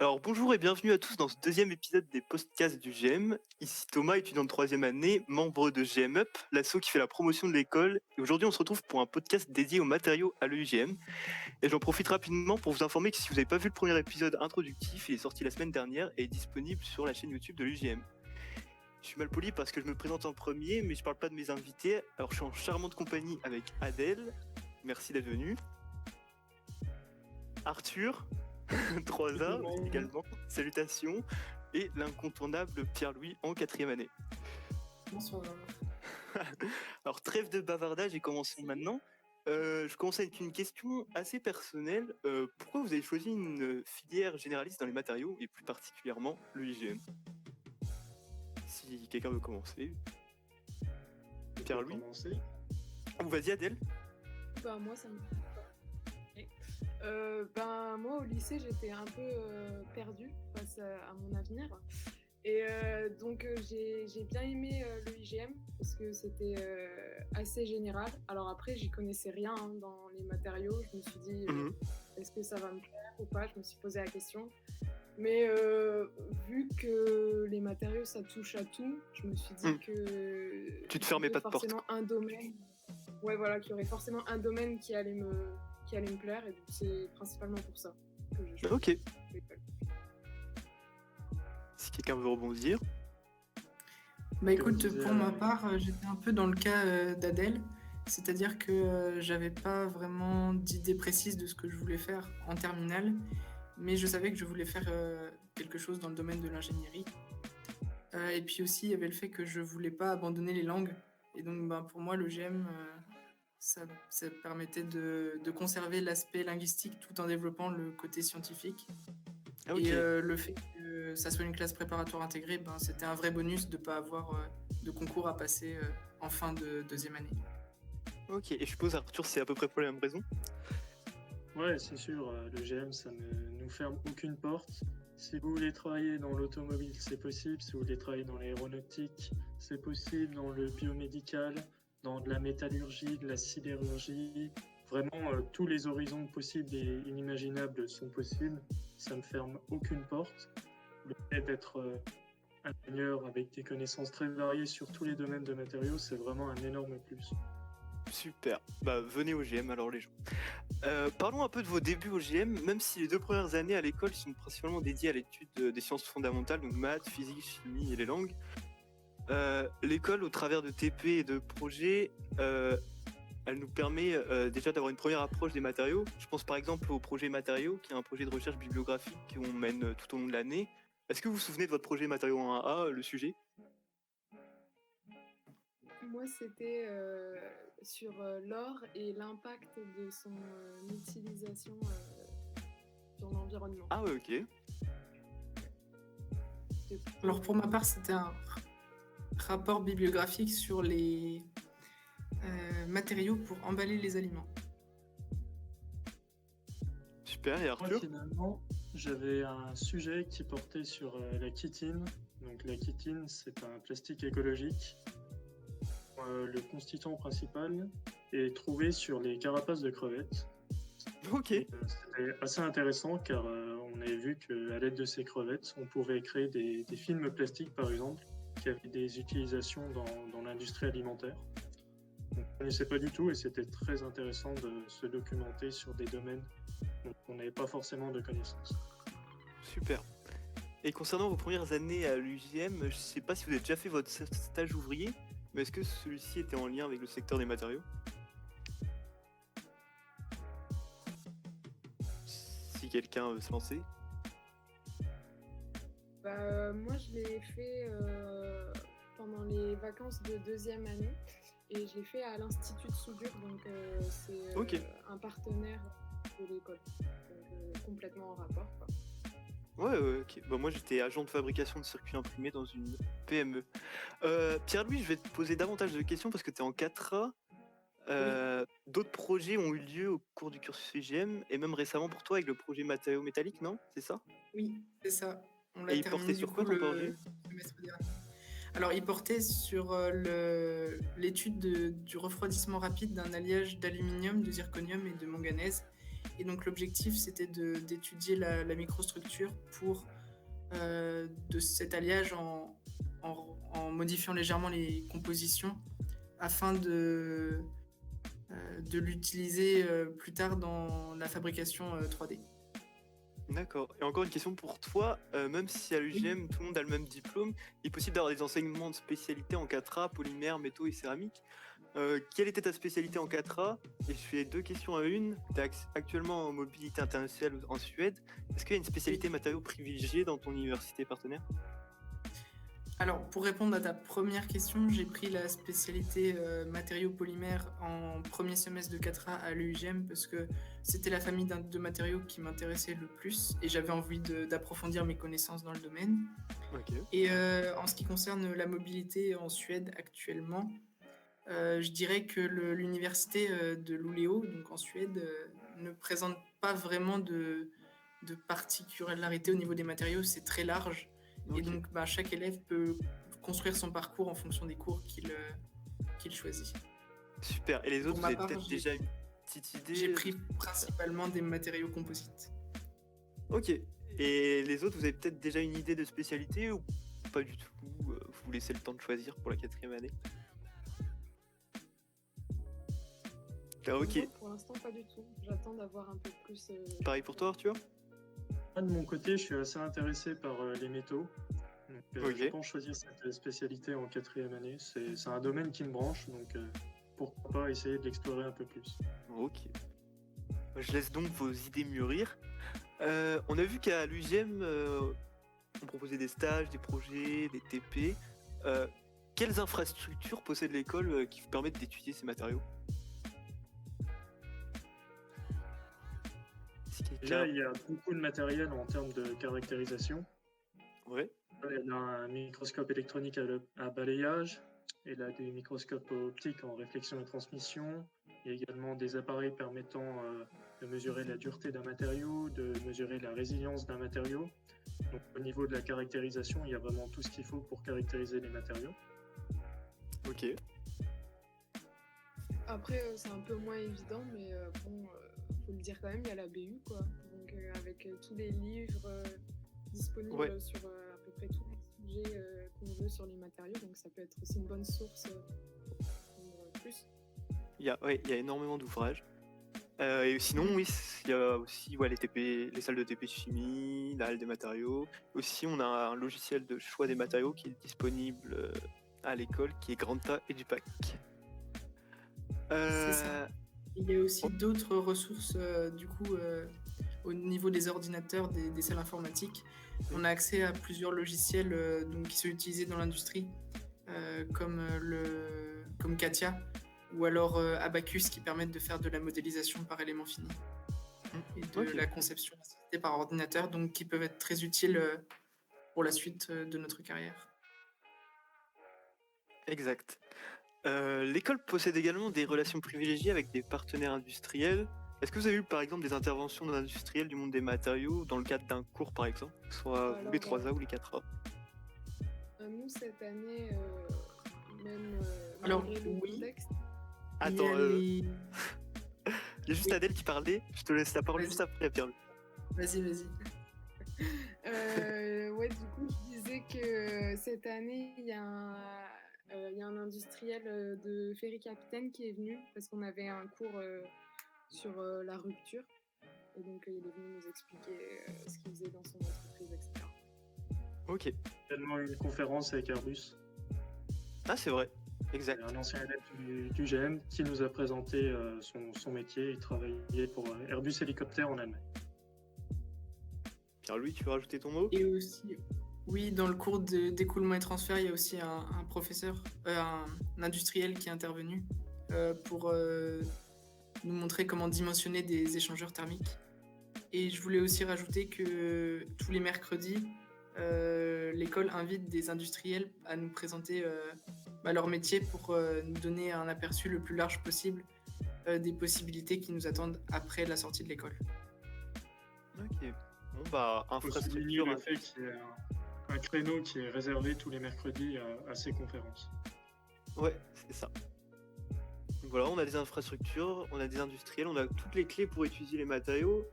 Alors bonjour et bienvenue à tous dans ce deuxième épisode des podcasts du GM. Ici Thomas, étudiant de 3e année, membre de GM Up, l'asso qui fait la promotion de l'école. Et aujourd'hui on se retrouve pour un podcast dédié aux matériaux à l'EUGM. Et j'en profite rapidement pour vous informer que si vous n'avez pas vu le premier épisode introductif, il est sorti la semaine dernière et est disponible sur la chaîne YouTube de l'UGM. Je suis mal poli parce que je me présente en premier, mais je parle pas de mes invités. Alors je suis en charmante compagnie avec Adèle, merci d'être venue. Arthur, 3A également, salutations, et l'incontournable Pierre-Louis en 4e année. Bonsoir. Alors trêve de bavardage et commençons maintenant. Je commence avec une question assez personnelle. Pourquoi vous avez choisi une filière généraliste dans les matériaux et plus particulièrement le IGM? Si quelqu'un veut commencer. Pierre-Louis. Ou vas-y Adèle. Bah moi ça me moi au lycée j'étais un peu perdue face à mon avenir et donc j'ai bien aimé le IGM parce que c'était assez général. Alors après j'y connaissais rien dans les matériaux, je me suis dit est-ce que ça va me plaire ou pas, je me suis posé la question. Mais vu que les matériaux ça touche à tout, je me suis dit que tu te fermais pas de porte. Un domaine, qu'il y aurait forcément un domaine qui allait me plaire, et donc c'est principalement pour ça que j'ai choisi. Ok. Si quelqu'un veut rebondir. Bah écoute, pour ma part, j'étais un peu dans le cas d'Adèle, c'est-à-dire que j'avais pas vraiment d'idée précise de ce que je voulais faire en terminale, mais je savais que je voulais faire quelque chose dans le domaine de l'ingénierie. Et puis aussi, il y avait le fait que je voulais pas abandonner les langues, et donc pour moi, le GM, ça permettait de conserver l'aspect linguistique tout en développant le côté scientifique. Okay. Et le fait que ça soit une classe préparatoire intégrée, c'était un vrai bonus de ne pas avoir de concours à passer en fin de 2e année. Ok, et je suppose Arthur, c'est à peu près pour les mêmes raisons? Ouais, c'est sûr, le GM, ça ne nous ferme aucune porte. Si vous voulez travailler dans l'automobile, c'est possible. Si vous voulez travailler dans l'aéronautique, c'est possible. Dans le biomédical, dans de la métallurgie, de la sidérurgie, vraiment tous les horizons possibles et inimaginables sont possibles. Ça ne ferme aucune porte. Le fait d'être ingénieur avec des connaissances très variées sur tous les domaines de matériaux, c'est vraiment un énorme plus. Super, venez au GM alors les gens. Parlons un peu de vos débuts au GM, même si les 2 premières années à l'école sont principalement dédiées à l'étude des sciences fondamentales, donc maths, physique, chimie et les langues. L'école, au travers de TP et de projets, elle nous permet déjà d'avoir une première approche des matériaux. Je pense par exemple au projet matériaux, qui est un projet de recherche bibliographique qu'on mène tout au long de l'année. Est-ce que vous vous souvenez de votre projet matériaux 1A, le sujet? Moi, c'était sur l'or et l'impact de son utilisation sur l'environnement. Ah ouais, ok. Alors pour ma part, c'était un rapport bibliographique sur les matériaux pour emballer les aliments. Super, et Arthur? Moi, finalement, j'avais un sujet qui portait sur la chitine. Donc la chitine, c'est un plastique écologique. Le constituant principal est trouvé sur les carapaces de crevettes. Ok. C'était assez intéressant car on avait vu qu'à l'aide de ces crevettes, on pouvait créer des films plastiques par exemple, qui avaient des utilisations dans l'industrie alimentaire. On ne connaissait pas du tout et c'était très intéressant de se documenter sur des domaines dont on n'avait pas forcément de connaissances. Super. Et concernant vos premières années à l'UGM, je ne sais pas si vous avez déjà fait votre stage ouvrier, mais est-ce que celui-ci était en lien avec le secteur des matériaux? Si quelqu'un veut se lancer. Moi, je l'ai fait pendant les vacances de 2e année et je l'ai fait à l'Institut de soudure, donc c'est un partenaire de l'école, donc complètement en rapport, quoi. Ouais, ok. Moi, j'étais agent de fabrication de circuits imprimés dans une PME. Pierre-Louis, je vais te poser davantage de questions parce que tu es en 4A. Oui. D'autres projets ont eu lieu au cours du cursus UGM et même récemment pour toi avec le projet matériaux métalliques, non? C'est ça? Oui, c'est ça. On l'a et il portait sur quoi ton projet? Alors, il portait sur l'étude du refroidissement rapide d'un alliage d'aluminium, de zirconium et de manganèse. Et donc l'objectif, c'était d'étudier la microstructure pour de cet alliage en modifiant légèrement les compositions afin de l'utiliser plus tard dans la fabrication 3D. D'accord. Et encore une question pour toi, même si à l'UGM tout le monde a le même diplôme, il est possible d'avoir des enseignements de spécialité en 4A, polymère, métaux et céramique. Quelle était ta spécialité en 4A? Et je fais 2 questions à une. Tu es actuellement en mobilité internationale en Suède. Est-ce qu'il y a une spécialité matériaux privilégiée dans ton université partenaire? Alors, pour répondre à ta première question, j'ai pris la spécialité matériaux polymères en premier semestre de 4A à l'UGM parce que c'était la famille de matériaux qui m'intéressait le plus et j'avais envie d'approfondir mes connaissances dans le domaine. Ok. Et en ce qui concerne la mobilité en Suède actuellement, je dirais que l'université de Luleå, donc en Suède, ne présente pas vraiment de particularité au niveau des matériaux, c'est très large. Ok. Et donc, chaque élève peut construire son parcours en fonction des cours qu'il choisit. Super. Et les autres, Pour vous ma avez part, peut-être déjà une petite idée? J'ai pris principalement des matériaux composites. Ok. Et les autres, vous avez peut-être déjà une idée de spécialité ou pas du tout? Vous laissez le temps de choisir pour la 4e année? Ah, ok. Moi, pour l'instant, pas du tout. J'attends d'avoir un peu plus. Pareil pour toi, Arthur? Moi, de mon côté, je suis assez intéressé par les métaux. Donc, Ok. je pense choisir cette spécialité en 4e année. C'est un domaine qui me branche, donc pourquoi pas essayer de l'explorer un peu plus. Ok. Je laisse donc vos idées mûrir. On a vu qu'à l'UGM, on proposait des stages, des projets, des TP. Quelles infrastructures possède l'école qui vous permettent d'étudier ces matériaux? Déjà, il y a beaucoup de matériel en termes de caractérisation. Ouais. Elle a un microscope électronique à balayage, elle a des microscopes optiques en réflexion et transmission, il y a également des appareils permettant de mesurer la dureté d'un matériau, de mesurer la résilience d'un matériau. Donc au niveau de la caractérisation, il y a vraiment tout ce qu'il faut pour caractériser les matériaux. Ok. Après, c'est un peu moins évident, mais bon, faut le dire quand même, il y a la BU, quoi. Donc avec tous les livres disponibles Ouais. sur à peu près tous les sujets qu'on veut sur les matériaux, donc ça peut être aussi une bonne source pour plus. Il y a énormément d'ouvrages. Et sinon, oui, il y a aussi les TP, les salles de TP chimie, la halle des matériaux. Aussi, on a un logiciel de choix des matériaux qui est disponible à l'école, qui est Granta EduPack. C'est ça. Il y a aussi d'autres ressources, au niveau des ordinateurs, des salles informatiques. On a accès à plusieurs logiciels qui sont utilisés dans l'industrie, comme Katia, ou alors Abacus, qui permettent de faire de la modélisation par élément fini et de la conception assistée par ordinateur, donc qui peuvent être très utiles pour la suite de notre carrière. Exact. L'école possède également des relations privilégiées avec des partenaires industriels. Est-ce que vous avez eu par exemple des interventions d'industriels du monde des matériaux dans le cadre d'un cours par exemple, que ce soit les 3A ou les 4A? Nous, cette année, même Alors, malgré le oui. contexte, Attends, il y a juste Adèle qui parlait, je te laisse la parole Vas-y. juste après, Pierre. Vas-y. ouais, du coup, je disais que cette année, il y a un industriel de Ferry Capitaine qui est venu parce qu'on avait un cours sur la rupture. Et donc, il est venu nous expliquer ce qu'il faisait dans son entreprise, etc. Ok. Également une conférence avec Airbus. Ah, c'est vrai. Exact. Un ancien élève du GM qui nous a présenté son métier. Il travaillait pour Airbus Hélicoptère en Allemagne. Pierre-Louis, tu veux rajouter ton mot? Et aussi, oui, dans le cours d'écoulement et transfert, il y a aussi un professeur, un industriel qui est intervenu pour nous montrer comment dimensionner des échangeurs thermiques. Et je voulais aussi rajouter que tous les mercredis, l'école invite des industriels à nous présenter leur métier pour nous donner un aperçu le plus large possible des possibilités qui nous attendent après la sortie de l'école. Ok. Bon Il faut souligner infrastructure. le fait qu'il y a un créneau qui est réservé tous les mercredis à ces conférences. Ouais, c'est ça. Voilà, on a des infrastructures, on a des industriels, on a toutes les clés pour étudier les matériaux.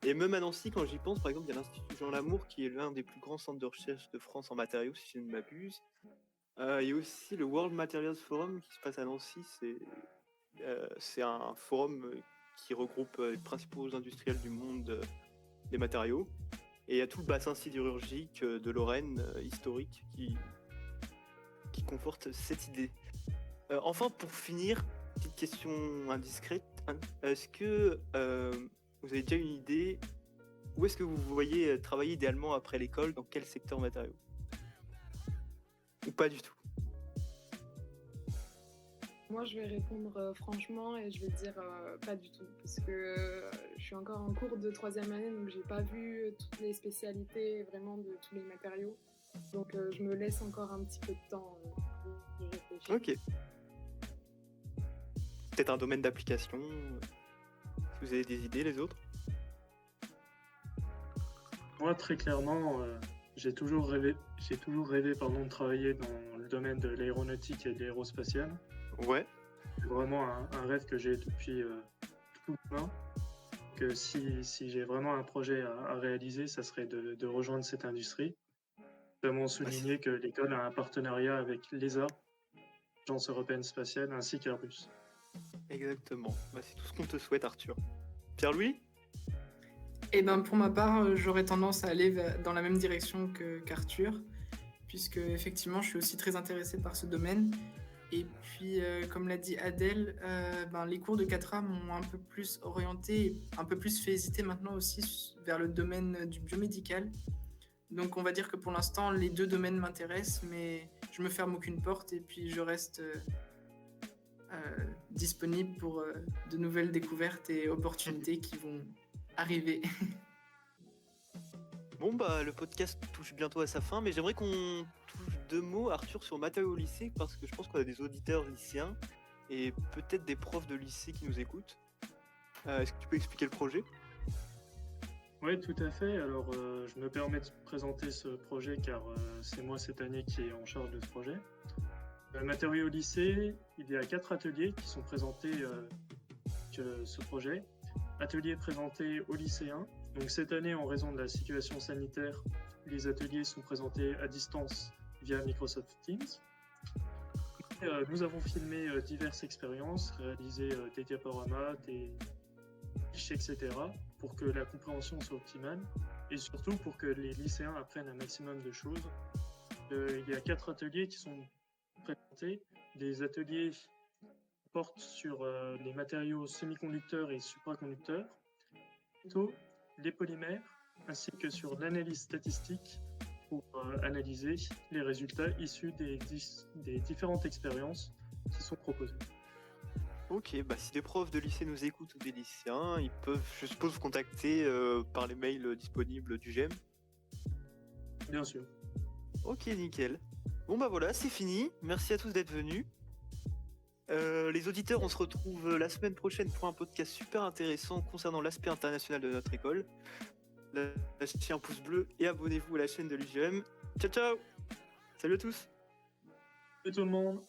Et même à Nancy, quand j'y pense, par exemple, il y a l'Institut Jean Lamour qui est l'un des plus grands centres de recherche de France en matériaux, si je ne m'abuse. Il y a aussi le World Materials Forum qui se passe à Nancy. C'est un forum qui regroupe les principaux industriels du monde des matériaux. Et il y a tout le bassin sidérurgique de Lorraine historique qui conforte cette idée. Enfin, pour finir, petite question indiscrète. Est-ce que vous avez déjà une idée où est-ce que vous voyez travailler idéalement après l'école, dans quel secteur matériaux? Ou pas du tout? Moi, je vais répondre franchement et je vais dire pas du tout, parce que je suis encore en cours de 3e année, donc j'ai pas vu toutes les spécialités vraiment de tous les matériaux. Donc je me laisse encore un petit peu de temps pour y réfléchir. Ok. Peut-être un domaine d'application. Si vous avez des idées, les autres? Moi, très clairement, j'ai toujours rêvé de travailler dans le domaine de l'aéronautique et de l'aérospatiale. Ouais. C'est vraiment un rêve que j'ai depuis tout gamin. Que si j'ai vraiment un projet à réaliser, ça serait de rejoindre cette industrie. Vraiment souligner que l'école a un partenariat avec l'ESA, l'Agence européenne spatiale, ainsi qu'Airbus. Exactement. C'est tout ce qu'on te souhaite, Arthur. Pierre-Louis? Et ben pour ma part, j'aurais tendance à aller dans la même direction qu'Arthur, puisque effectivement, je suis aussi très intéressé par ce domaine. Et puis, comme l'a dit Adèle, les cours de 4A m'ont un peu plus orienté, un peu plus fait hésiter maintenant aussi vers le domaine du biomédical. Donc on va dire que pour l'instant, les deux domaines m'intéressent, mais je me ferme aucune porte et puis je reste disponible pour de nouvelles découvertes et opportunités qui vont arriver. Bon, le podcast touche bientôt à sa fin, mais j'aimerais qu'on touche 2 mots, Arthur, sur matériaux au lycée, parce que je pense qu'on a des auditeurs lycéens et peut-être des profs de lycée qui nous écoutent. Est-ce que tu peux expliquer le projet? Oui, tout à fait. Alors, je me permets de présenter ce projet car c'est moi cette année qui est en charge de ce projet. Matériaux au lycée, il y a 4 ateliers qui sont présentés que ce projet. Ateliers présentés aux lycéens. Donc cette année, en raison de la situation sanitaire, les ateliers sont présentés à distance via Microsoft Teams. Et, nous avons filmé diverses expériences, réalisé des diaporamas, des fiches, etc. pour que la compréhension soit optimale et surtout pour que les lycéens apprennent un maximum de choses. Il y a 4 ateliers qui sont présentés. Les ateliers portent sur les matériaux semi-conducteurs et supraconducteurs, plutôt les polymères, ainsi que sur l'analyse statistique pour analyser les résultats issus des différentes expériences qui sont proposées. Ok, si des profs de lycée nous écoutent ou des lycéens, ils peuvent, je suppose, vous contacter par les mails disponibles du GEM. Bien sûr. Ok, nickel. Bon voilà, c'est fini. Merci à tous d'être venus. Les auditeurs, on se retrouve la semaine prochaine pour un podcast super intéressant concernant l'aspect international de notre école. Lâchez un pouce bleu et abonnez-vous à la chaîne de l'UGM. Ciao ciao. Salut à tous. Et tout le monde.